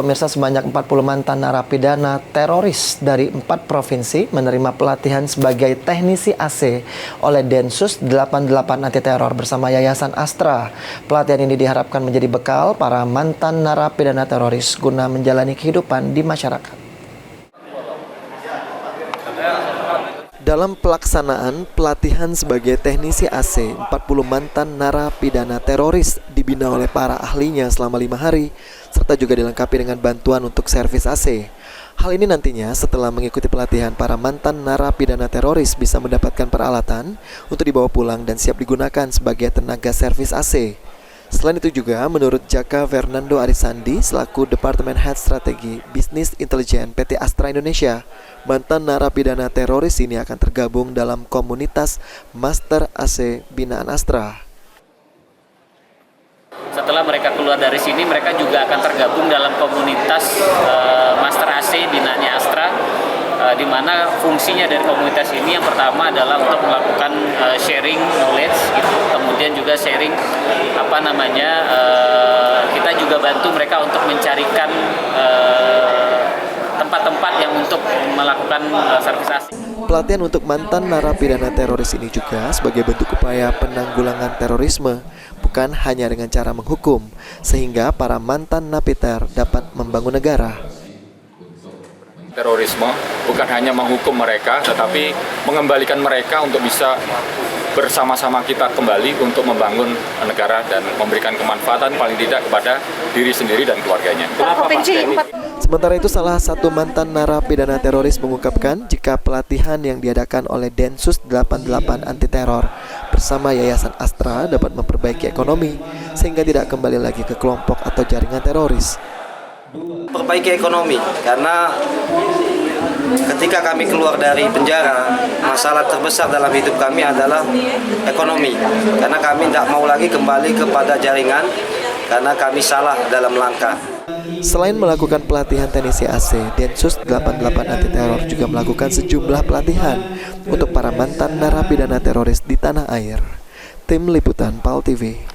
pemirsa, sebanyak 40 mantan narapidana teroris dari 4 provinsi menerima pelatihan sebagai teknisi AC oleh Densus 88 anti teror bersama Yayasan Astra. Pelatihan ini diharapkan menjadi bekal para mantan narapidana teroris guna menjalani kehidupan di masyarakat. Dalam pelaksanaan pelatihan sebagai teknisi AC, 40 mantan narapidana teroris dibina oleh para ahlinya selama 5 hari, serta juga dilengkapi dengan bantuan untuk servis AC. Hal ini nantinya setelah mengikuti pelatihan, para mantan narapidana teroris bisa mendapatkan peralatan untuk dibawa pulang dan siap digunakan sebagai tenaga servis AC. Selain itu juga, menurut Jaka Fernando Arisandi selaku Departemen Head Strategi Bisnis Intelijen PT Astra Indonesia, mantan narapidana teroris ini akan tergabung dalam komunitas Master AC binaan Astra. Setelah mereka keluar dari sini, mereka juga akan tergabung dalam komunitas Master AC binaannya Astra, di mana fungsinya dari komunitas ini yang pertama adalah untuk melakukan sharing knowledge, gitu. Kemudian juga sharing kita juga bantu mereka untuk mencarikan tempat-tempat yang untuk melakukan servis AC. Pelatihan untuk mantan narapidana teroris ini juga sebagai bentuk upaya penanggulangan terorisme, bukan hanya dengan cara menghukum, sehingga para mantan napiter dapat membangun negara. Terorisme bukan hanya menghukum mereka, tetapi mengembalikan mereka untuk bisa bersama-sama kita kembali untuk membangun negara dan memberikan kemanfaatan paling tidak kepada diri sendiri dan keluarganya. Sementara itu, salah satu mantan narapidana teroris mengungkapkan jika pelatihan yang diadakan oleh Densus 88 anti teror bersama Yayasan Astra dapat memperbaiki ekonomi sehingga tidak kembali lagi ke kelompok atau jaringan teroris. Perbaiki ekonomi, karena ketika kami keluar dari penjara, masalah terbesar dalam hidup kami adalah ekonomi, karena kami tidak mau lagi kembali kepada jaringan karena kami salah dalam langkah. Selain melakukan pelatihan teknisi AC, Densus 88 anti teror juga melakukan sejumlah pelatihan untuk para mantan narapidana teroris di tanah air. Tim Liputan PAL TV.